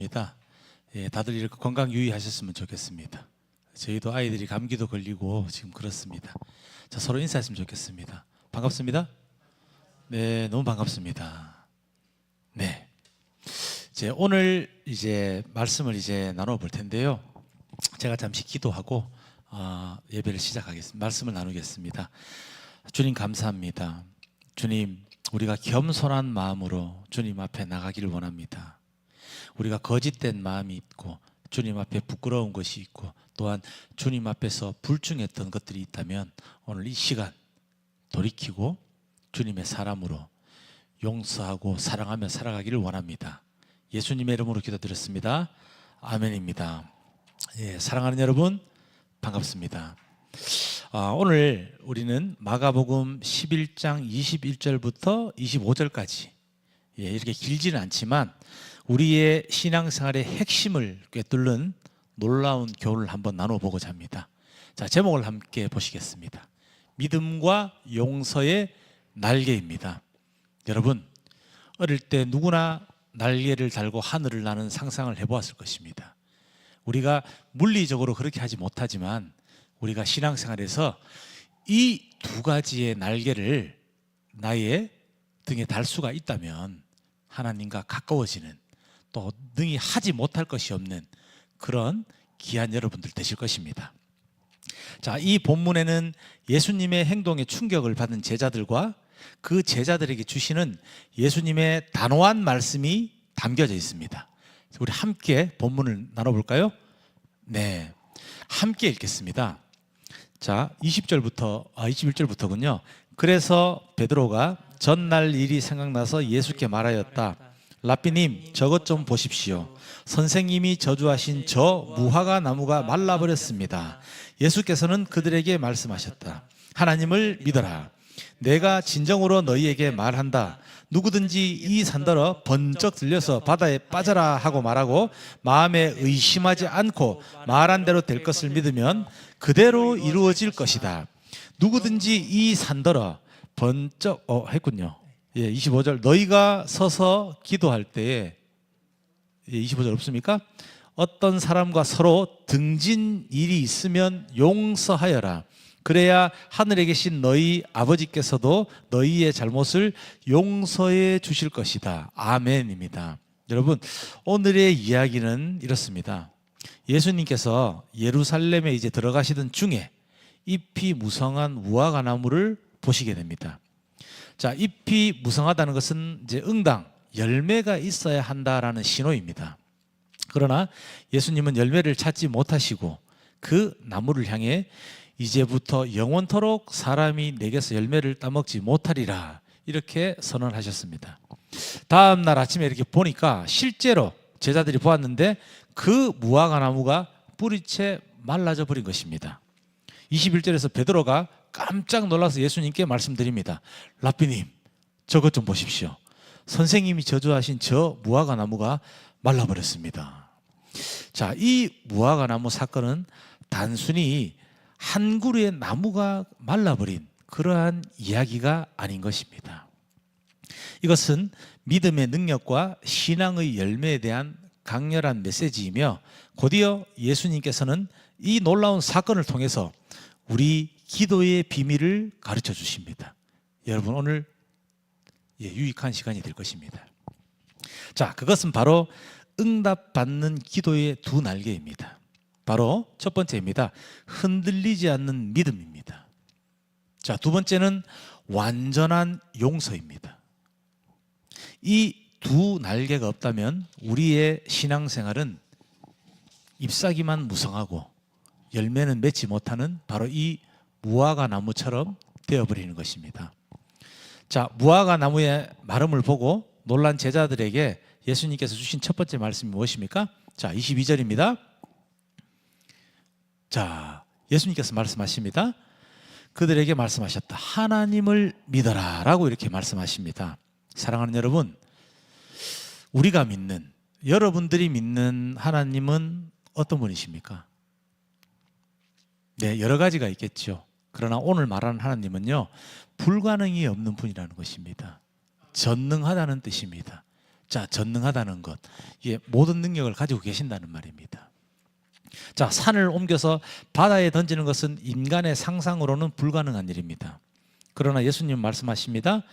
입니다. 예, 다들 이렇게 건강 유의하셨으면 좋겠습니다. 저희도 아이들이 감기도 걸리고 지금 그렇습니다. 자, 서로 인사했으면 좋겠습니다. 반갑습니다. 네, 너무 반갑습니다. 네, 오늘 말씀을 나눠 볼 텐데요. 제가 잠시 기도하고 예배를 시작하겠습니다. 말씀을 나누겠습니다. 주님 감사합니다. 주님, 우리가 겸손한 마음으로 주님 앞에 나가기를 원합니다. 우리가 거짓된 마음이 있고 주님 앞에 부끄러운 것이 있고 또한 주님 앞에서 불충했던 것들이 있다면 오늘 이 시간 돌이키고 주님의 사람으로 용서하고 사랑하며 살아가기를 원합니다. 예수님의 이름으로 기도드렸습니다. 아멘입니다. 예, 사랑하는 여러분 반갑습니다. 오늘 우리는 마가복음 11장 21절부터 25절까지 이렇게 길지는 않지만 우리의 신앙생활의 핵심을 꿰뚫는 놀라운 교훈을 한번 나눠보고자 합니다. 자, 제목을 함께 보시겠습니다. 믿음과 용서의 날개입니다. 여러분, 어릴 때 누구나 날개를 달고 하늘을 나는 상상을 해보았을 것입니다. 우리가 물리적으로 그렇게 하지 못하지만 우리가 신앙생활에서 이 두 가지의 날개를 나의 등에 달 수가 있다면 하나님과 가까워지는, 또 능히 하지 못할 것이 없는 그런 귀한 여러분들 되실 것입니다. 자, 이 본문에는 예수님의 행동에 충격을 받은 제자들과 그 제자들에게 주시는 예수님의 단호한 말씀이 담겨져 있습니다. 우리 함께 본문을 나눠볼까요? 네, 함께 읽겠습니다. 자, 21절부터군요. 그래서 베드로가 전날 일이 생각나서 예수께 말하였다. 랍비님, 저것 좀 보십시오. 선생님이 저주하신 저 무화과 나무가 말라버렸습니다. 예수께서는 그들에게 말씀하셨다. 하나님을 믿어라. 내가 진정으로 너희에게 말한다. 누구든지 이 산더러 번쩍 들려서 바다에 빠져라 하고 말하고 마음에 의심하지 않고 말한 대로 될 것을 믿으면 그대로 이루어질 것이다. 누구든지 이 산더러 번쩍 했군요. 25절 너희가 서서 기도할 때에 25절 없습니까? 어떤 사람과 서로 등진 일이 있으면 용서하여라. 그래야 하늘에 계신 너희 아버지께서도 너희의 잘못을 용서해 주실 것이다. 아멘입니다. 여러분, 오늘의 이야기는 이렇습니다. 예수님께서 예루살렘에 들어가시던 중에 잎이 무성한 무화과 나무를 보시게 됩니다. 자, 잎이 무성하다는 것은 응당, 열매가 있어야 한다라는 신호입니다. 그러나 예수님은 열매를 찾지 못하시고 그 나무를 향해 이제부터 영원토록 사람이 내게서 열매를 따먹지 못하리라 이렇게 선언하셨습니다. 다음 날 아침에 이렇게 보니까 실제로 제자들이 보았는데 그 무화과 나무가 뿌리채 말라져 버린 것입니다. 21절에서 베드로가 깜짝 놀라서 예수님께 말씀드립니다. 랍비님, 저것 좀 보십시오. 선생님이 저주하신 저 무화과 나무가 말라버렸습니다. 자, 이 무화과 나무 사건은 단순히 한 그루의 나무가 말라버린 그러한 이야기가 아닌 것입니다. 이것은 믿음의 능력과 신앙의 열매에 대한 강렬한 메시지이며 곧이어 예수님께서는 이 놀라운 사건을 통해서 우리 기도의 비밀을 가르쳐 주십니다. 여러분, 오늘 유익한 시간이 될 것입니다. 자, 그것은 바로 응답받는 기도의 두 날개입니다. 바로 첫 번째입니다. 흔들리지 않는 믿음입니다. 자, 두 번째는 완전한 용서입니다. 이 두 날개가 없다면 우리의 신앙생활은 잎사귀만 무성하고 열매는 맺지 못하는 바로 이 무화과 나무처럼 되어버리는 것입니다. 자, 무화과 나무의 마름을 보고 놀란 제자들에게 예수님께서 주신 첫 번째 말씀이 무엇입니까? 자, 22절입니다. 자, 예수님께서 말씀하십니다. 그들에게 말씀하셨다. 하나님을 믿어라 라고 이렇게 말씀하십니다. 사랑하는 여러분, 우리가 믿는, 여러분들이 믿는 하나님은 어떤 분이십니까? 네, 여러 가지가 있겠죠. 그러나 오늘 말하는 하나님은요, 불가능이 없는 분이라는 것입니다. 전능하다는 뜻입니다. 자, 전능하다는 것, 예, 모든 능력을 가지고 계신다는 말입니다. 자, 산을 옮겨서 바다에 던지는 것은 인간의 상상으로는 불가능한 일입니다. 그러나 예수님 말씀하십니다.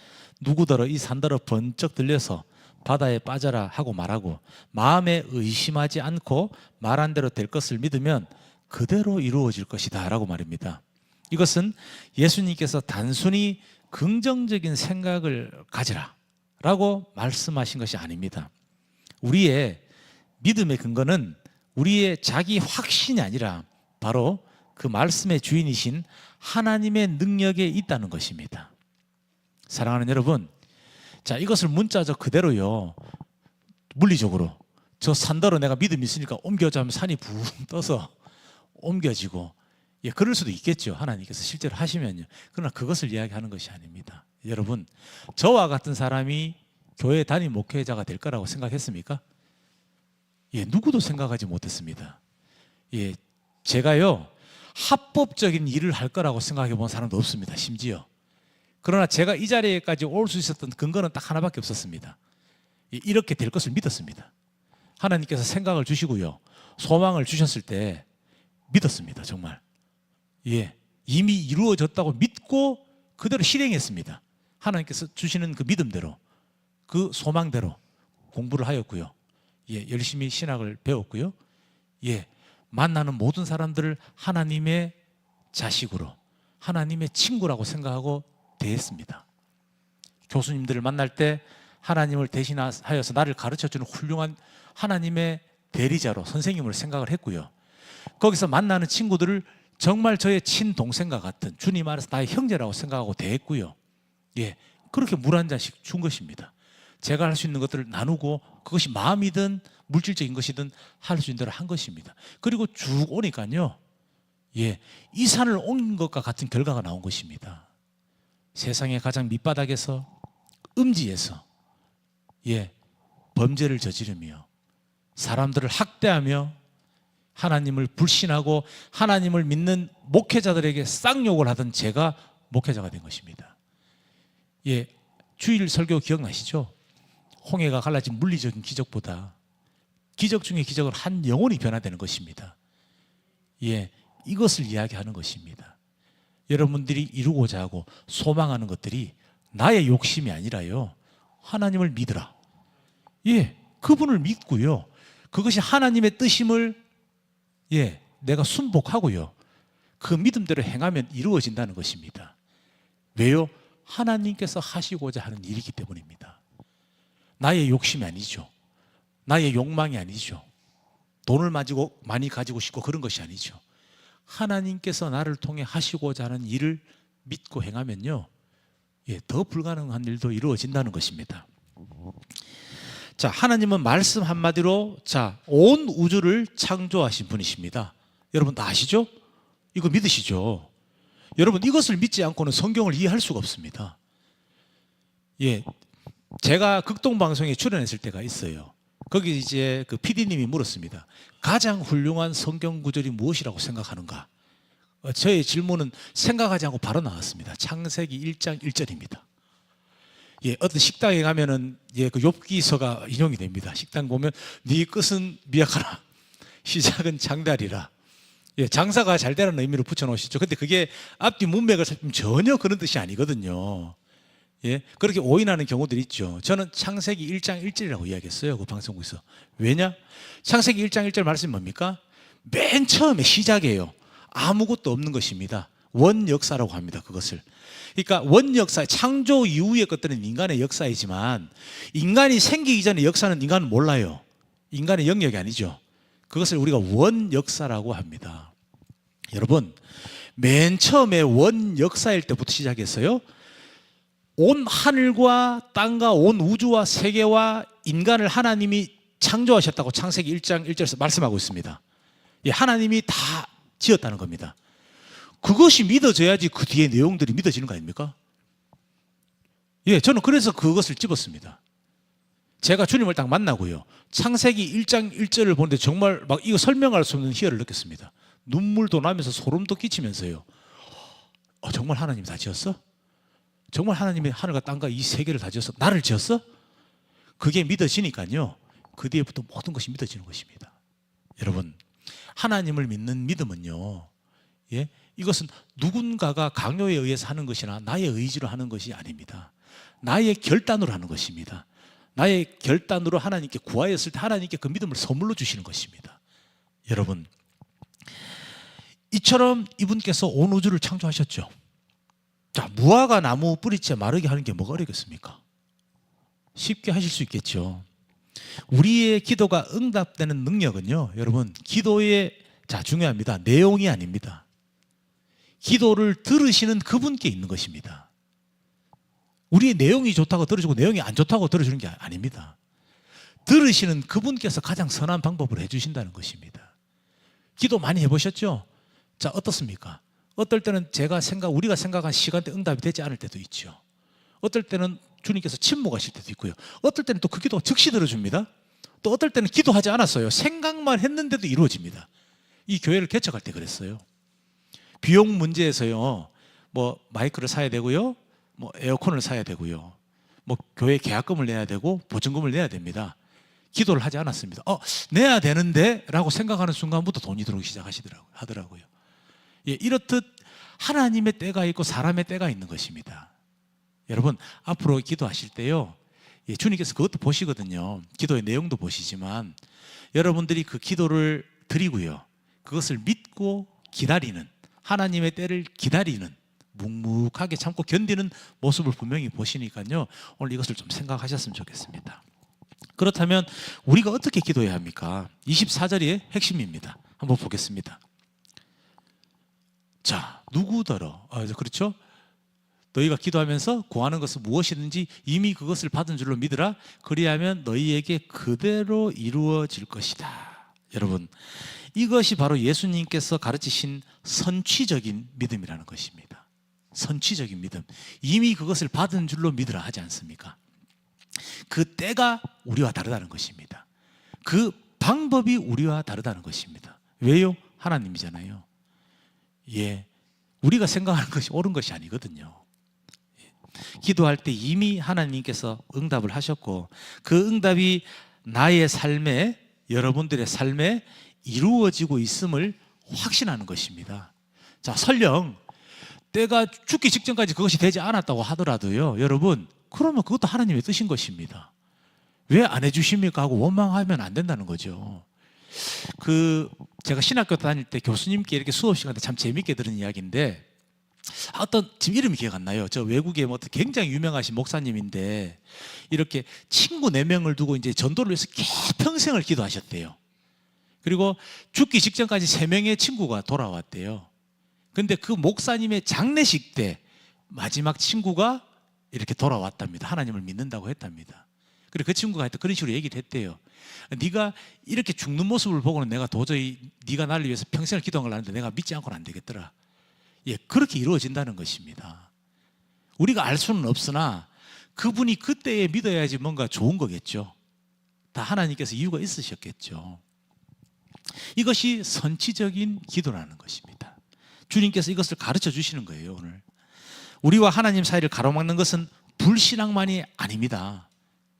누구더러 이 산더러 번쩍 들려서 바다에 빠져라 하고 말하고 마음에 의심하지 않고 말한 대로 될 것을 믿으면 그대로 이루어질 것이다 라고 말입니다. 이것은 예수님께서 단순히 긍정적인 생각을 가지라 라고 말씀하신 것이 아닙니다. 우리의 믿음의 근거는 우리의 자기 확신이 아니라 바로 그 말씀의 주인이신 하나님의 능력에 있다는 것입니다. 사랑하는 여러분, 자, 이것을 문자적 그대로요, 물리적으로 저 산더러 내가 믿음이 있으니까 옮겨자 하면 산이 붕 떠서 옮겨지고, 예, 그럴 수도 있겠죠. 하나님께서 실제로 하시면요. 그러나 그것을 이야기하는 것이 아닙니다. 여러분, 저와 같은 사람이 교회 담임 목회자가 될 거라고 생각했습니까? 예, 누구도 생각하지 못했습니다. 예, 제가요 합법적인 일을 할 거라고 생각해 본 사람도 없습니다. 심지어. 그러나 제가 이 자리에까지 올 수 있었던 근거는 딱 하나밖에 없었습니다. 예, 이렇게 될 것을 믿었습니다. 하나님께서 생각을 주시고요, 소망을 주셨을 때 믿었습니다. 정말. 예, 이미 이루어졌다고 믿고 그대로 실행했습니다. 하나님께서 주시는 그 믿음대로, 그 소망대로 공부를 하였고요. 예, 열심히 신학을 배웠고요. 예, 만나는 모든 사람들을 하나님의 자식으로, 하나님의 친구라고 생각하고 대했습니다. 교수님들을 만날 때 하나님을 대신하여서 나를 가르쳐주는 훌륭한 하나님의 대리자로, 선생님을 생각을 했고요. 거기서 만나는 친구들을 정말 저의 친동생과 같은, 주님 안에서 나의 형제라고 생각하고 대했고요. 예, 그렇게 물 한 잔씩 준 것입니다. 제가 할 수 있는 것들을 나누고, 그것이 마음이든 물질적인 것이든 할 수 있는 대로 한 것입니다. 그리고 쭉 오니까요, 예, 이 산을 온 것과 같은 결과가 나온 것입니다. 세상의 가장 밑바닥에서, 음지에서, 예, 범죄를 저지르며 사람들을 학대하며 하나님을 불신하고 하나님을 믿는 목회자들에게 쌍욕을 하던 제가 목회자가 된 것입니다. 예, 주일 설교 기억나시죠? 홍해가 갈라진 물리적인 기적보다 기적 중에 기적을 한 영혼이 변화되는 것입니다. 예, 이것을 이야기하는 것입니다. 여러분들이 이루고자 하고 소망하는 것들이 나의 욕심이 아니라요, 하나님을 믿으라. 예, 그분을 믿고요, 그것이 하나님의 뜻임을, 예, 내가 순복하고요, 그 믿음대로 행하면 이루어진다는 것입니다. 왜요? 하나님께서 하시고자 하는 일이기 때문입니다. 나의 욕심이 아니죠. 나의 욕망이 아니죠. 돈을 많이 가지고 싶고 그런 것이 아니죠. 하나님께서 나를 통해 하시고자 하는 일을 믿고 행하면요, 예, 더 불가능한 일도 이루어진다는 것입니다. 자, 하나님은 말씀 한마디로, 자, 온 우주를 창조하신 분이십니다. 여러분 다 아시죠? 이거 믿으시죠? 여러분, 이것을 믿지 않고는 성경을 이해할 수가 없습니다. 예, 제가 극동방송에 출연했을 때가 있어요. 거기 이제 그 PD님이 물었습니다. 가장 훌륭한 성경 구절이 무엇이라고 생각하는가? 저의 질문은 생각하지 않고 바로 나왔습니다. 창세기 1장 1절입니다. 예, 어떤 식당에 가면은, 예, 그 욥기서가 인용이 됩니다. 식당 보면 네 끝은 미약하라, 시작은 장달이라. 예, 장사가 잘 되라는 의미로 붙여놓으시죠. 근데 그게 앞뒤 문맥을 살피면 전혀 그런 뜻이 아니거든요. 예, 그렇게 오인하는 경우들이 있죠. 저는 창세기 1장 1절이라고 이야기했어요, 그 방송국에서. 왜냐? 창세기 1장 1절 말씀이 뭡니까? 맨 처음에 시작이에요. 아무것도 없는 것입니다. 원역사라고 합니다, 그것을. 그러니까 원역사, 창조 이후의 것들은 인간의 역사이지만 인간이 생기기 전의 역사는 인간은 몰라요. 인간의 영역이 아니죠. 그것을 우리가 원역사라고 합니다. 여러분, 맨 처음에 원역사일 때부터 시작했어요. 온 하늘과 땅과 온 우주와 세계와 인간을 하나님이 창조하셨다고 창세기 1장 1절에서 말씀하고 있습니다. 예, 하나님이 다 지었다는 겁니다. 그것이 믿어져야지 그 뒤에 내용들이 믿어지는 거 아닙니까? 예, 저는 그래서 그것을 집었습니다. 제가 주님을 딱 만나고요, 창세기 1장 1절을 보는데 정말 막 이거 설명할 수 없는 희열을 느꼈습니다. 눈물도 나면서 소름도 끼치면서요, 정말 하나님이 다 지었어? 정말 하나님이 하늘과 땅과 이 세계를 다 지었어? 나를 지었어? 그게 믿어지니까요, 그 뒤에부터 모든 것이 믿어지는 것입니다. 여러분, 하나님을 믿는 믿음은요, 예? 이것은 누군가가 강요에 의해서 하는 것이나 나의 의지로 하는 것이 아닙니다. 나의 결단으로 하는 것입니다. 나의 결단으로 하나님께 구하였을 때 하나님께 그 믿음을 선물로 주시는 것입니다. 여러분, 이처럼 이분께서 온 우주를 창조하셨죠. 자, 무화과 나무 뿌리째 마르게 하는 게 뭐가 어렵겠습니까? 쉽게 하실 수 있겠죠. 우리의 기도가 응답되는 능력은요, 여러분, 기도의, 자, 중요합니다. 내용이 아닙니다. 기도를 들으시는 그분께 있는 것입니다. 우리의 내용이 좋다고 들어주고 내용이 안 좋다고 들어주는 게 아닙니다. 들으시는 그분께서 가장 선한 방법을 해주신다는 것입니다. 기도 많이 해보셨죠? 자, 어떻습니까? 어떨 때는 우리가 생각한 시간대 응답이 되지 않을 때도 있죠. 어떨 때는 주님께서 침묵하실 때도 있고요. 어떨 때는 또 그 기도가 즉시 들어줍니다. 또 어떨 때는 기도하지 않았어요. 생각만 했는데도 이루어집니다. 이 교회를 개척할 때 그랬어요. 비용 문제에서요, 뭐 마이크를 사야 되고요, 뭐 에어컨을 사야 되고요, 뭐 교회 계약금을 내야 되고 보증금을 내야 됩니다. 기도를 하지 않았습니다. 내야 되는데 라고 생각하는 순간부터 돈이 들어오기 하더라고요. 예, 이렇듯 하나님의 때가 있고 사람의 때가 있는 것입니다. 여러분, 앞으로 기도하실 때요, 예, 주님께서 그것도 보시거든요. 기도의 내용도 보시지만 여러분들이 그 기도를 드리고요, 그것을 믿고 기다리는, 하나님의 때를 기다리는, 묵묵하게 참고 견디는 모습을 분명히 보시니까요, 오늘 이것을 좀 생각하셨으면 좋겠습니다. 그렇다면 우리가 어떻게 기도해야 합니까? 24절의 핵심입니다. 한번 보겠습니다. 자, 누구더러, 그렇죠? 너희가 기도하면서 구하는 것은 무엇이든지 이미 그것을 받은 줄로 믿으라. 그리하면 너희에게 그대로 이루어질 것이다. 여러분, 이것이 바로 예수님께서 가르치신 선취적인 믿음이라는 것입니다. 선취적인 믿음. 이미 그것을 받은 줄로 믿으라 하지 않습니까? 그 때가 우리와 다르다는 것입니다. 그 방법이 우리와 다르다는 것입니다. 왜요? 하나님이잖아요. 예, 우리가 생각하는 것이 옳은 것이 아니거든요. 기도할 때 이미 하나님께서 응답을 하셨고 그 응답이 나의 삶에, 여러분들의 삶에 이루어지고 있음을 확신하는 것입니다. 자, 설령 때가 죽기 직전까지 그것이 되지 않았다고 하더라도요, 여러분, 그러면 그것도 하나님의 뜻인 것입니다. 왜 안 해주십니까 하고 원망하면 안 된다는 거죠. 제가 신학교 다닐 때 교수님께 이렇게 수업 시간에 참 재밌게 들은 이야기인데, 지금 이름이 기억 안 나요. 저 외국에 굉장히 유명하신 목사님인데 이렇게 친구 4명을 두고 이제 전도를 위해서 평생을 기도하셨대요. 그리고 죽기 직전까지 3명의 친구가 돌아왔대요. 근데 그 목사님의 장례식 때 마지막 친구가 이렇게 돌아왔답니다. 하나님을 믿는다고 했답니다. 그리고 그 친구가 하여튼 그런 식으로 얘기를 했대요. 네가 이렇게 죽는 모습을 보고는 내가 도저히 네가 나를 위해서 평생을 기도한 걸 아는데 내가 믿지 않고는 안 되겠더라. 예, 그렇게 이루어진다는 것입니다. 우리가 알 수는 없으나 그분이 그때에 믿어야지 뭔가 좋은 거겠죠. 다 하나님께서 이유가 있으셨겠죠. 이것이 선취적인 기도라는 것입니다. 주님께서 이것을 가르쳐 주시는 거예요. 오늘 우리와 하나님 사이를 가로막는 것은 불신앙만이 아닙니다.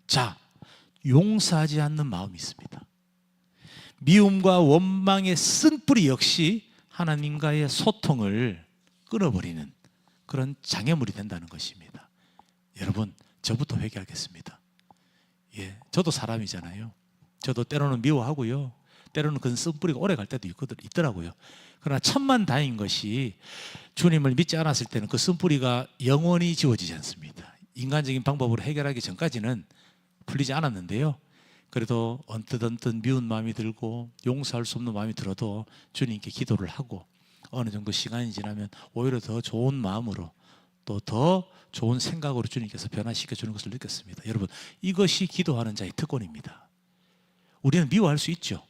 자, 용서하지 않는 마음이 있습니다. 미움과 원망의 쓴뿌리 역시 하나님과의 소통을 끊어버리는 그런 장애물이 된다는 것입니다. 여러분, 저부터 회개하겠습니다. 예, 저도 사람이잖아요. 저도 때로는 미워하고요, 때로는 그 쓴뿌리가 오래 갈 때도 있더라고요. 그러나 천만다행인 것이 주님을 믿지 않았을 때는 그 쓴뿌리가 영원히 지워지지 않습니다. 인간적인 방법으로 해결하기 전까지는 풀리지 않았는데요, 그래도 언뜻 미운 마음이 들고 용서할 수 없는 마음이 들어도 주님께 기도를 하고 어느 정도 시간이 지나면 오히려 더 좋은 마음으로 또 더 좋은 생각으로 주님께서 변화시켜 주는 것을 느꼈습니다. 여러분, 이것이 기도하는 자의 특권입니다. 우리는 미워할 수 있죠.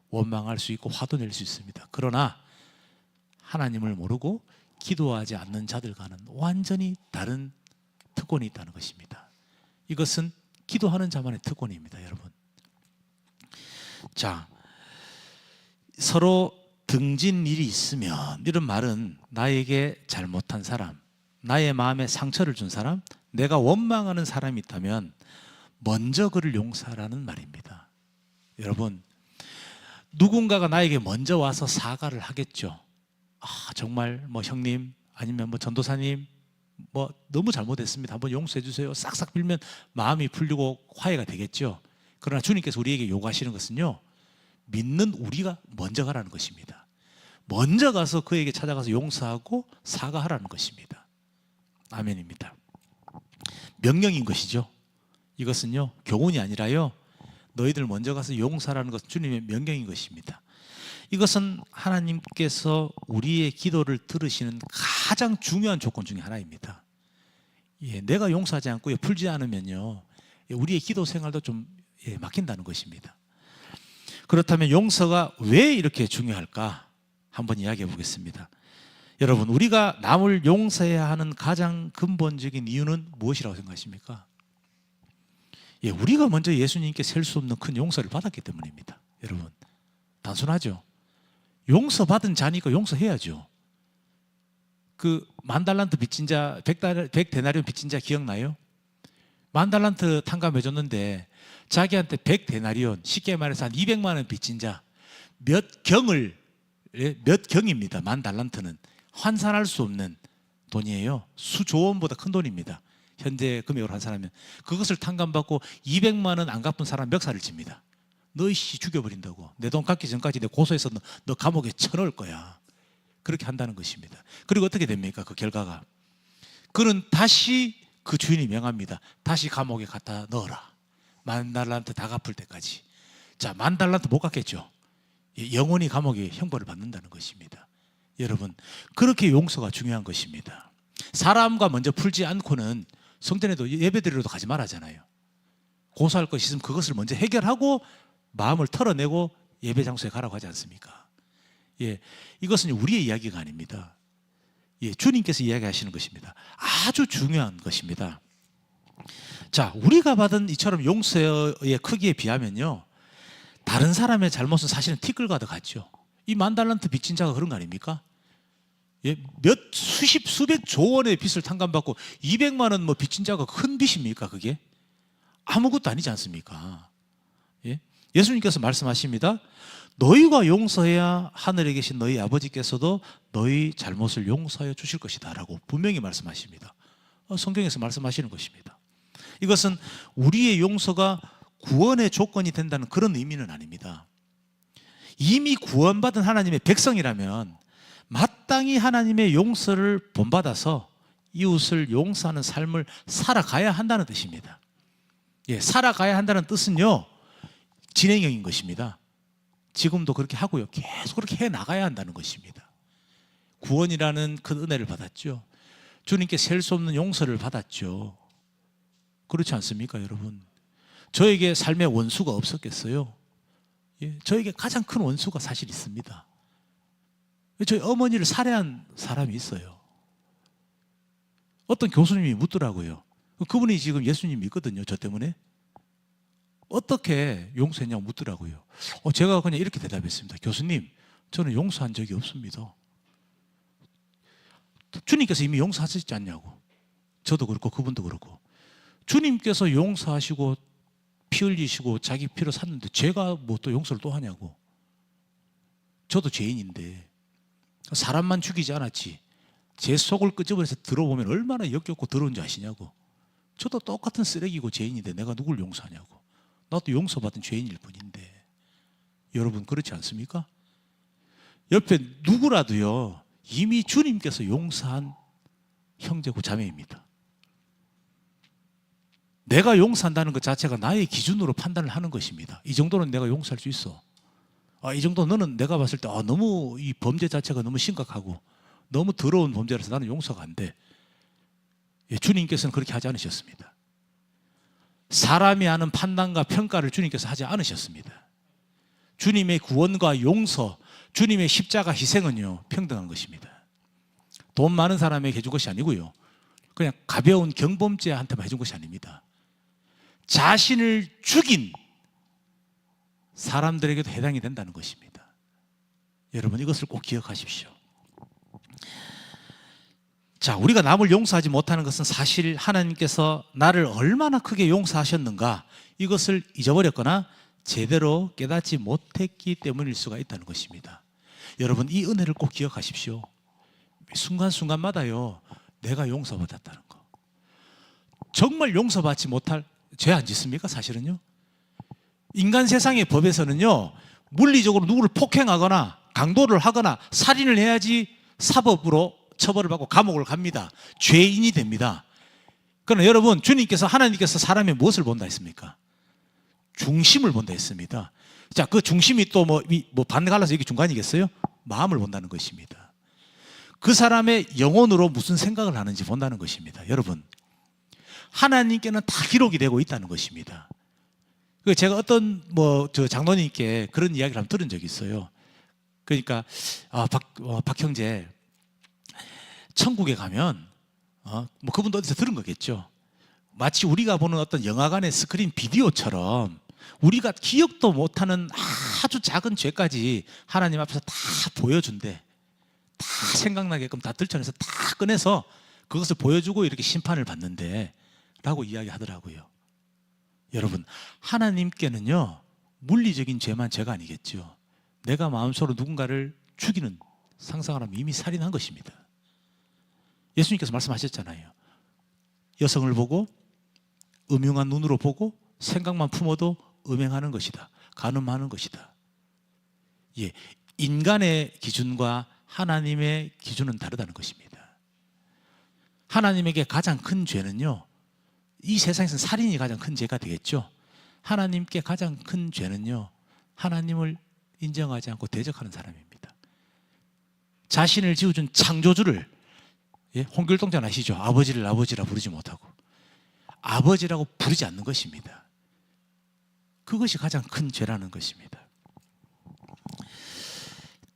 원망할 수 있고 화도 낼 수 있습니다. 그러나 하나님을 모르고 기도하지 않는 자들과는 완전히 다른 특권이 있다는 것입니다. 이것은 기도하는 자만의 특권입니다, 여러분. 자, 서로 등진 일이 있으면, 이런 말은 나에게 잘못한 사람, 나의 마음에 상처를 준 사람, 내가 원망하는 사람이 있다면 먼저 그를 용서하라는 말입니다. 여러분, 누군가가 나에게 먼저 와서 사과를 하겠죠. 정말 뭐 형님 아니면 뭐 전도사님 뭐 너무 잘못했습니다. 한번 용서해 주세요. 싹싹 빌면 마음이 풀리고 화해가 되겠죠. 그러나 주님께서 우리에게 요구하시는 것은요, 믿는 우리가 먼저 가라는 것입니다. 먼저 가서 그에게 찾아가서 용서하고 사과하라는 것입니다. 아멘입니다. 명령인 것이죠. 이것은요, 교훈이 아니라요, 너희들 먼저 가서 용서하라는 것은 주님의 명령인 것입니다. 이것은 하나님께서 우리의 기도를 들으시는 가장 중요한 조건 중에 하나입니다. 내가 용서하지 않고 풀지 않으면요, 우리의 기도 생활도 좀 막힌다는 것입니다. 그렇다면 용서가 왜 이렇게 중요할까? 한번 이야기해 보겠습니다. 여러분, 우리가 남을 용서해야 하는 가장 근본적인 이유는 무엇이라고 생각하십니까? 우리가 먼저 예수님께 셀 수 없는 큰 용서를 받았기 때문입니다. 여러분, 단순하죠. 용서받은 자니까 용서해야죠. 그 만달란트 빚진 자, 100데나리온 빚진 자 기억나요? 만달란트 탕감해줬는데 자기한테 100데나리온, 쉽게 말해서 한 200만 원 빚진 자, 몇 경입니다. 만달란트는 환산할 수 없는 돈이에요. 수조 원보다 큰 돈입니다. 현재 금액으로 환산하면. 그것을 탕감받고 200만 원 안 갚은 사람 멱살을 칩니다. 너 이씨 죽여버린다고. 내 돈 갚기 전까지 내 고소해서 너 감옥에 쳐넣을 거야. 그렇게 한다는 것입니다. 그리고 어떻게 됩니까? 그 결과가. 그는 다시 그 주인이 명합니다. 다시 감옥에 갖다 넣어라. 만달란트 다 갚을 때까지. 자, 만달란트 못 갚겠죠. 영원히 감옥에 형벌을 받는다는 것입니다. 여러분, 그렇게 용서가 중요한 것입니다. 사람과 먼저 풀지 않고는 성전에도 예배드리러도 가지 말라잖아요. 고소할 것이 있으면 그것을 먼저 해결하고 마음을 털어내고 예배 장소에 가라고 하지 않습니까? 이것은 우리의 이야기가 아닙니다. 주님께서 이야기하시는 것입니다. 아주 중요한 것입니다. 자, 우리가 받은 이처럼 용서의 크기에 비하면요, 다른 사람의 잘못은 사실은 티끌과도 같죠. 이 만달란트 빚진 자가 그런 거 아닙니까? 수백 조 원의 빚을 탕감받고 200만 원 뭐 빚진 자가 큰 빚입니까? 그게 아무것도 아니지 않습니까? 예수님께서 말씀하십니다. 너희가 용서해야 하늘에 계신 너희 아버지께서도 너희 잘못을 용서하여 주실 것이다 라고 분명히 말씀하십니다. 성경에서 말씀하시는 것입니다. 이것은 우리의 용서가 구원의 조건이 된다는 그런 의미는 아닙니다. 이미 구원받은 하나님의 백성이라면 마땅히 하나님의 용서를 본받아서 이웃을 용서하는 삶을 살아가야 한다는 뜻입니다. 살아가야 한다는 뜻은요, 진행형인 것입니다. 지금도 그렇게 하고요, 계속 그렇게 해나가야 한다는 것입니다. 구원이라는 큰 은혜를 받았죠. 주님께 셀 수 없는 용서를 받았죠. 그렇지 않습니까, 여러분? 저에게 삶의 원수가 없었겠어요? 저에게 가장 큰 원수가 사실 있습니다. 저희 어머니를 살해한 사람이 있어요. 어떤 교수님이 묻더라고요. 그분이 지금 예수님 믿거든요, 저 때문에. 어떻게 용서했냐고 묻더라고요. 제가 그냥 이렇게 대답했습니다. 교수님, 저는 용서한 적이 없습니다. 주님께서 이미 용서하셨지 않냐고. 저도 그렇고 그분도 그렇고. 주님께서 용서하시고 피 흘리시고 자기 피로 샀는데 제가 뭐 또 용서를 또 하냐고. 저도 죄인인데 사람만 죽이지 않았지 제 속을 끄집어내서 들어보면 얼마나 역겹고 더러운지 아시냐고. 저도 똑같은 쓰레기고 죄인인데 내가 누굴 용서하냐고. 나도 용서받은 죄인일 뿐인데. 여러분, 그렇지 않습니까? 옆에 누구라도요, 이미 주님께서 용서한 형제고 자매입니다. 내가 용서한다는 것 자체가 나의 기준으로 판단을 하는 것입니다. 이 정도는 내가 용서할 수 있어. 이 정도 너는 내가 봤을 때 너무 이 범죄 자체가 너무 심각하고 너무 더러운 범죄라서 나는 용서가 안 돼. 주님께서는 그렇게 하지 않으셨습니다. 사람이 하는 판단과 평가를 주님께서 하지 않으셨습니다. 주님의 구원과 용서, 주님의 십자가 희생은요, 평등한 것입니다. 돈 많은 사람에게 해준 것이 아니고요, 그냥 가벼운 경범죄한테만 해준 것이 아닙니다. 자신을 죽인 사람들에게도 해당이 된다는 것입니다. 여러분, 이것을 꼭 기억하십시오. 자, 우리가 남을 용서하지 못하는 것은 사실 하나님께서 나를 얼마나 크게 용서하셨는가, 이것을 잊어버렸거나 제대로 깨닫지 못했기 때문일 수가 있다는 것입니다. 여러분, 이 은혜를 꼭 기억하십시오. 순간순간마다요, 내가 용서받았다는 거. 정말 용서받지 못할 죄 안 짓습니까? 사실은요. 인간 세상의 법에서는요, 물리적으로 누구를 폭행하거나 강도를 하거나 살인을 해야지 사법으로 처벌을 받고 감옥을 갑니다. 죄인이 됩니다. 그러나 여러분, 주님께서, 하나님께서 사람의 무엇을 본다 했습니까? 중심을 본다 했습니다. 자, 그 중심이 또 반 갈라서 이게 중간이겠어요? 마음을 본다는 것입니다. 그 사람의 영혼으로 무슨 생각을 하는지 본다는 것입니다. 여러분, 하나님께는 다 기록이 되고 있다는 것입니다. 제가 어떤 저 장로님께 그런 이야기를 한번 들은 적이 있어요. 그러니까 박 형제, 천국에 가면 그분도 어디서 들은 거겠죠. 마치 우리가 보는 어떤 영화관의 스크린 비디오처럼 우리가 기억도 못하는 아주 작은 죄까지 하나님 앞에서 다 보여준대. 다 생각나게끔 다 들춰내서 다 꺼내서 그것을 보여주고 이렇게 심판을 받는데 라고 이야기하더라고요. 여러분, 하나님께는요, 물리적인 죄만 죄가 아니겠죠. 내가 마음속으로 누군가를 죽이는 상상을 하면 이미 살인한 것입니다. 예수님께서 말씀하셨잖아요. 여성을 보고 음흉한 눈으로 보고 생각만 품어도 음행하는 것이다, 간음하는 것이다. 예, 인간의 기준과 하나님의 기준은 다르다는 것입니다. 하나님에게 가장 큰 죄는요, 이 세상에서는 살인이 가장 큰 죄가 되겠죠. 하나님께 가장 큰 죄는요, 하나님을 인정하지 않고 대적하는 사람입니다. 자신을 지어준 창조주를, 홍길동전 아시죠? 아버지를 아버지라 부르지 못하고 아버지라고 부르지 않는 것입니다. 그것이 가장 큰 죄라는 것입니다.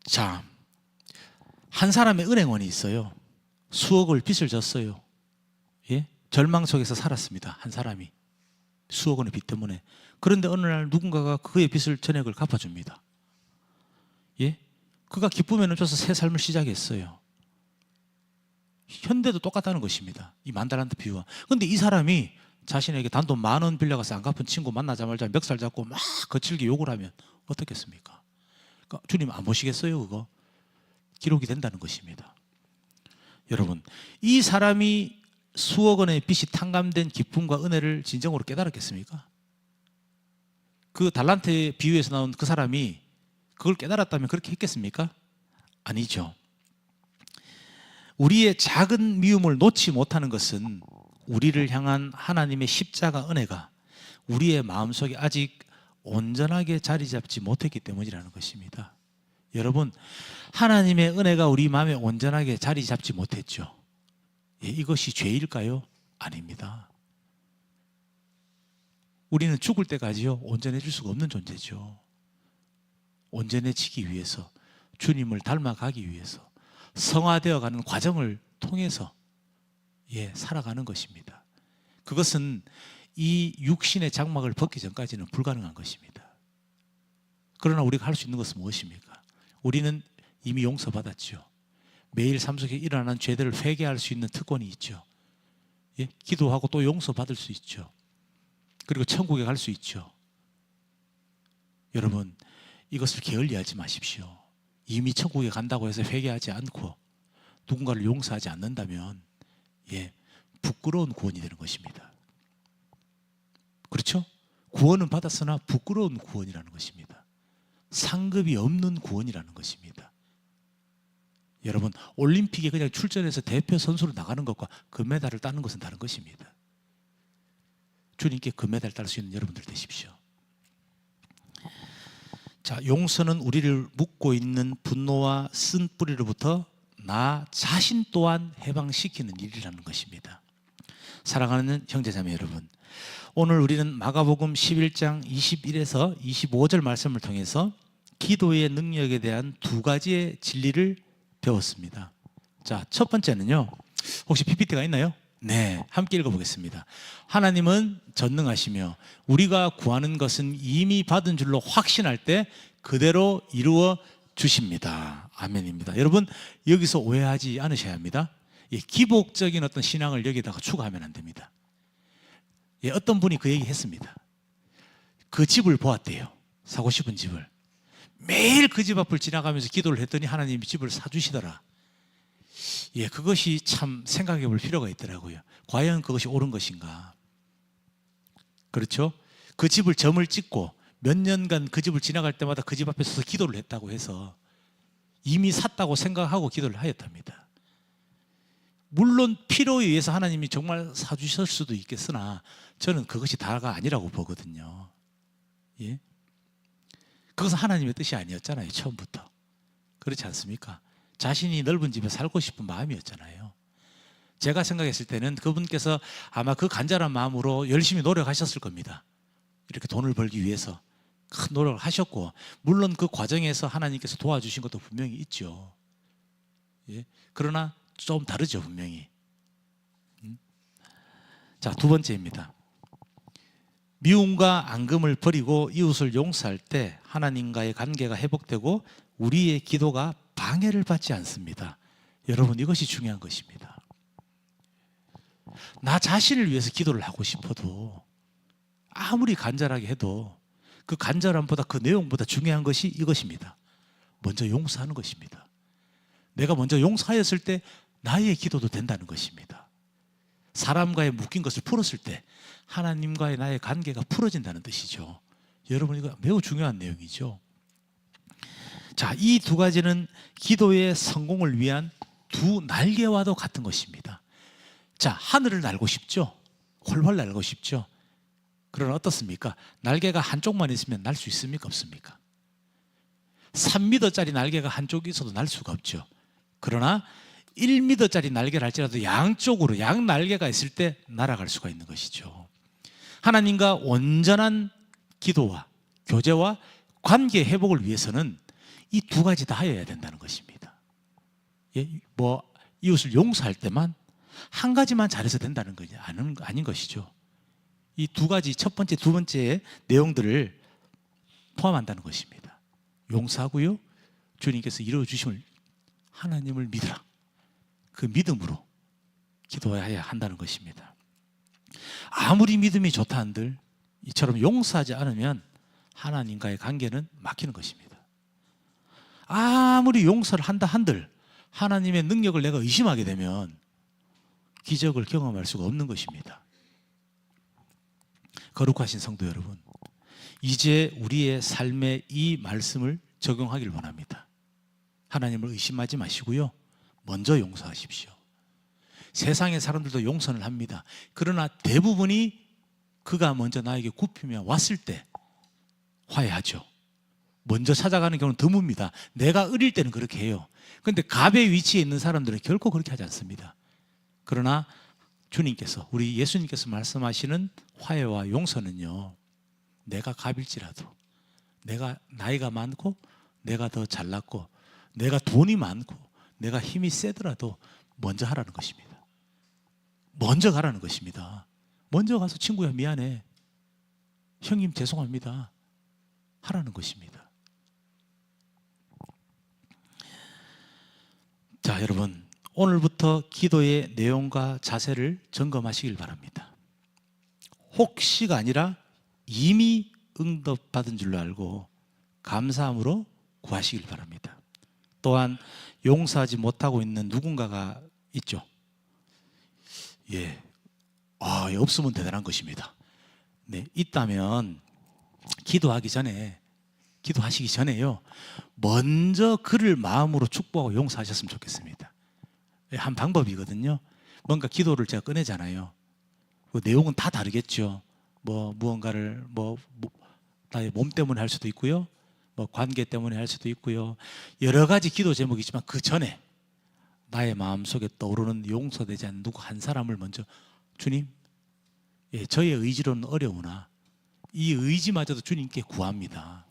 자, 한 사람의 은행원이 있어요. 수억을 빚을 졌어요. 절망 속에서 살았습니다. 한 사람이 수억 원의 빚 때문에. 그런데 어느 날 누군가가 그의 빚을 전액을 갚아줍니다. 그가 기쁘면 줘서 새 삶을 시작했어요. 현대도 똑같다는 것입니다. 이 만달란트 비유와. 그런데 이 사람이 자신에게 단돈 10,000원 빌려가서 안 갚은 친구 만나자마자 멱살 잡고 막 거칠게 욕을 하면 어떻겠습니까? 그러니까 주님 안 보시겠어요? 그거 기록이 된다는 것입니다. 여러분, 이 사람이 수억 원의 빚이 탕감된 기쁨과 은혜를 진정으로 깨달았겠습니까? 그 달란트 비유에서 나온 그 사람이 그걸 깨달았다면 그렇게 했겠습니까? 아니죠. 우리의 작은 미움을 놓지 못하는 것은 우리를 향한 하나님의 십자가 은혜가 우리의 마음속에 아직 온전하게 자리 잡지 못했기 때문이라는 것입니다. 여러분, 하나님의 은혜가 우리 마음에 온전하게 자리 잡지 못했죠. 이것이 죄일까요? 아닙니다. 우리는 죽을 때까지요, 온전해질 수가 없는 존재죠. 온전해지기 위해서, 주님을 닮아가기 위해서 성화되어 가는 과정을 통해서 살아가는 것입니다. 그것은 이 육신의 장막을 벗기 전까지는 불가능한 것입니다. 그러나 우리가 할 수 있는 것은 무엇입니까? 우리는 이미 용서받았죠. 매일 삶 속에 일어나는 죄들을 회개할 수 있는 특권이 있죠. 기도하고 또 용서받을 수 있죠. 그리고 천국에 갈 수 있죠. 여러분, 이것을 게을리하지 마십시오. 이미 천국에 간다고 해서 회개하지 않고 누군가를 용서하지 않는다면 부끄러운 구원이 되는 것입니다. 그렇죠? 구원은 받았으나 부끄러운 구원이라는 것입니다. 상급이 없는 구원이라는 것입니다. 여러분, 올림픽에 그냥 출전해서 대표 선수로 나가는 것과 금메달을 따는 것은 다른 것입니다. 주님께 금메달 딸 수 있는 여러분들 되십시오. 자, 용서는 우리를 묶고 있는 분노와 쓴뿌리로부터 나 자신 또한 해방시키는 일이라는 것입니다. 사랑하는 형제자매 여러분, 오늘 우리는 마가복음 11장 21에서 25절 말씀을 통해서 기도의 능력에 대한 두 가지의 진리를 배웠습니다. 자, 첫 번째는요, 혹시 PPT가 있나요? 네, 함께 읽어보겠습니다. 하나님은 전능하시며 우리가 구하는 것은 이미 받은 줄로 확신할 때 그대로 이루어 주십니다. 아멘입니다. 여러분, 여기서 오해하지 않으셔야 합니다. 예, 기복적인 어떤 신앙을 여기다가 추가하면 안 됩니다. 예, 어떤 분이 그 얘기 했습니다. 그 집을 보았대요. 사고 싶은 집을. 매일 그 집 앞을 지나가면서 기도를 했더니 하나님이 집을 사주시더라. 예, 그것이 참 생각해 볼 필요가 있더라고요. 과연 그것이 옳은 것인가? 그렇죠? 그 집을 점을 찍고 몇 년간 그 집을 지나갈 때마다 그 집 앞에 서서 기도를 했다고 해서 이미 샀다고 생각하고 기도를 하였답니다. 물론 필요에 의해서 하나님이 정말 사주실 수도 있겠으나 저는 그것이 다가 아니라고 보거든요. 예? 그것은 하나님의 뜻이 아니었잖아요, 처음부터. 그렇지 않습니까? 자신이 넓은 집에 살고 싶은 마음이었잖아요. 제가 생각했을 때는 그분께서 아마 그 간절한 마음으로 열심히 노력하셨을 겁니다. 이렇게 돈을 벌기 위해서 큰 노력을 하셨고, 물론 그 과정에서 하나님께서 도와주신 것도 분명히 있죠. 예? 그러나 좀 다르죠, 분명히. 자, 두 번째입니다. 미움과 앙금을 버리고 이웃을 용서할 때 하나님과의 관계가 회복되고 우리의 기도가 방해를 받지 않습니다. 여러분, 이것이 중요한 것입니다. 나 자신을 위해서 기도를 하고 싶어도 아무리 간절하게 해도 그 간절함보다 그 내용보다 중요한 것이 이것입니다. 먼저 용서하는 것입니다. 내가 먼저 용서하였을 때 나의 기도도 된다는 것입니다. 사람과의 묶인 것을 풀었을 때 하나님과의 나의 관계가 풀어진다는 뜻이죠. 여러분, 이거 매우 중요한 내용이죠. 자, 이 두 가지는 기도의 성공을 위한 두 날개와도 같은 것입니다. 자, 하늘을 날고 싶죠? 훨훨 날고 싶죠? 그러나 어떻습니까? 날개가 한쪽만 있으면 날 수 있습니까? 없습니까? 3m짜리 날개가 한쪽에 있어도 날 수가 없죠. 그러나 1m짜리 날개를 할지라도 양쪽으로 양 날개가 있을 때 날아갈 수가 있는 것이죠. 하나님과 온전한 기도와 교제와 관계 회복을 위해서는 이 두 가지 다 하여야 된다는 것입니다. 예, 뭐 이웃을 용서할 때만 한 가지만 잘해서 된다는 것이 아닌 것이죠. 이 두 가지, 첫 번째, 두 번째 내용들을 포함한다는 것입니다. 용서하고요, 주님께서 이루어 주심을 하나님을 믿으라. 그 믿음으로 기도해야 한다는 것입니다. 아무리 믿음이 좋다 한들 이처럼 용서하지 않으면 하나님과의 관계는 막히는 것입니다. 아무리 용서를 한다 한들 하나님의 능력을 내가 의심하게 되면 기적을 경험할 수가 없는 것입니다. 거룩하신 성도 여러분, 이제 우리의 삶에 이 말씀을 적용하길 원합니다. 하나님을 의심하지 마시고요, 먼저 용서하십시오. 세상의 사람들도 용서를 합니다. 그러나 대부분이 그가 먼저 나에게 굽히며 왔을 때 화해하죠. 먼저 찾아가는 경우는 드뭅니다. 내가 어릴 때는 그렇게 해요. 그런데 갑의 위치에 있는 사람들은 결코 그렇게 하지 않습니다. 그러나 주님께서, 우리 예수님께서 말씀하시는 화해와 용서는요, 내가 갑일지라도, 내가 나이가 많고 내가 더 잘났고 내가 돈이 많고 내가 힘이 세더라도 먼저 하라는 것입니다. 먼저 가라는 것입니다. 먼저 가서 친구야 미안해, 형님 죄송합니다 하라는 것입니다. 자, 여러분, 오늘부터 기도의 내용과 자세를 점검하시길 바랍니다. 혹시가 아니라 이미 응답받은 줄로 알고 감사함으로 구하시길 바랍니다. 또한 용서하지 못하고 있는 누군가가 있죠. 예, 없으면 대단한 것입니다. 네, 있다면 기도하시기 전에요, 먼저 그를 마음으로 축복하고 용서하셨으면 좋겠습니다. 한 방법이거든요. 뭔가 기도를 제가 꺼내잖아요. 그 내용은 다 다르겠죠. 무언가를 나의 몸 때문에 할 수도 있고요, 관계 때문에 할 수도 있고요. 여러 가지 기도 제목이 있지만 그 전에 나의 마음속에 떠오르는 용서되지 않는 누구 한 사람을 먼저, 주님, 예, 저의 의지로는 어려우나 이 의지마저도 주님께 구합니다.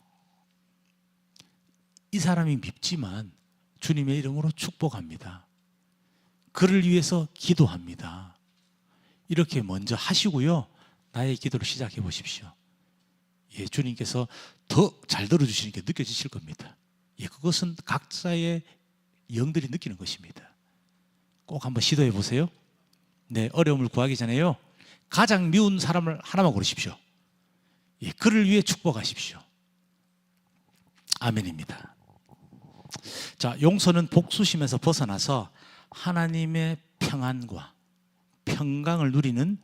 이 사람이 밉지만 주님의 이름으로 축복합니다. 그를 위해서 기도합니다. 이렇게 먼저 하시고요, 나의 기도를 시작해 보십시오. 예, 주님께서 더 잘 들어주시는 게 느껴지실 겁니다. 예, 그것은 각자의 영들이 느끼는 것입니다. 꼭 한번 시도해 보세요. 네, 어려움을 구하기 전에요, 가장 미운 사람을 하나만 고르십시오. 예, 그를 위해 축복하십시오. 아멘입니다. 자, 용서는 복수심에서 벗어나서 하나님의 평안과 평강을 누리는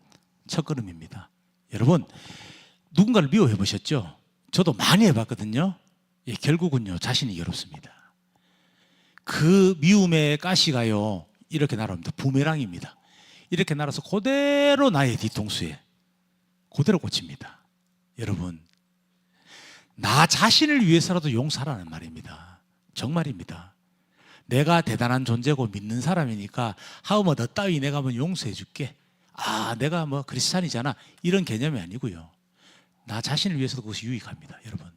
첫걸음입니다. 여러분, 누군가를 미워해 보셨죠? 저도 많이 해봤거든요. 예, 결국은요, 자신이 괴롭습니다. 그 미움의 가시가요, 이렇게 날아옵니다. 부메랑입니다. 이렇게 날아서 그대로 나의 뒤통수에 그대로 꽂힙니다. 여러분, 나 자신을 위해서라도 용서하라는 말입니다. 정말입니다. 내가 대단한 존재고 믿는 사람이니까 하우머 너 따위 내가 한번 용서해 줄게. 아, 내가 뭐 크리스찬이잖아. 이런 개념이 아니고요. 나 자신을 위해서도 그것이 유익합니다. 여러분,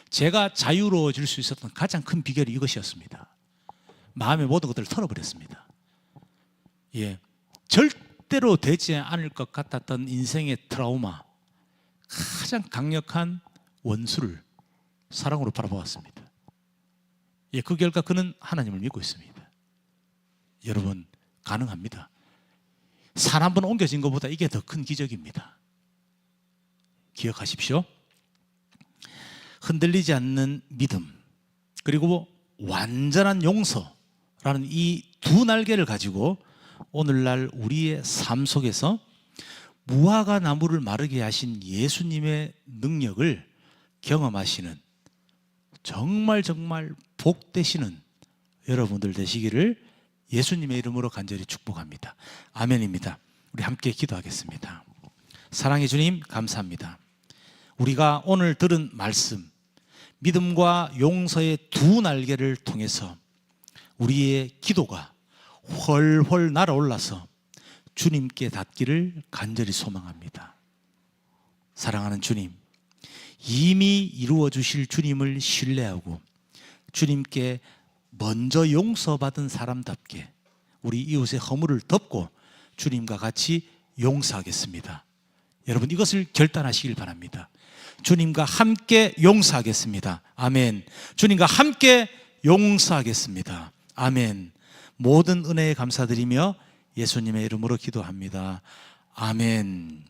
제가 자유로워질 수 있었던 가장 큰 비결이 이것이었습니다. 마음의 모든 것들을 털어버렸습니다. 예, 절대로 되지 않을 것 같았던 인생의 트라우마, 가장 강력한 원수를 사랑으로 바라보았습니다. 예, 그 결과 그는 하나님을 믿고 있습니다. 여러분, 가능합니다. 산 한 번 옮겨진 것보다 이게 더 큰 기적입니다. 기억하십시오. 흔들리지 않는 믿음, 그리고 완전한 용서라는 이 두 날개를 가지고 오늘날 우리의 삶 속에서 무화과 나무를 마르게 하신 예수님의 능력을 경험하시는 정말 복 되시는 여러분들 되시기를 예수님의 이름으로 간절히 축복합니다. 아멘입니다. 우리 함께 기도하겠습니다. 사랑의 주님, 감사합니다. 우리가 오늘 들은 말씀, 믿음과 용서의 두 날개를 통해서 우리의 기도가 훨훨 날아올라서 주님께 닿기를 간절히 소망합니다. 사랑하는 주님, 이미 이루어 주실 주님을 신뢰하고 주님께 먼저 용서받은 사람답게 우리 이웃의 허물을 덮고 주님과 같이 용서하겠습니다. 여러분, 이것을 결단하시길 바랍니다. 주님과 함께 용서하겠습니다. 아멘. 주님과 함께 용서하겠습니다. 아멘. 모든 은혜에 감사드리며 예수님의 이름으로 기도합니다. 아멘.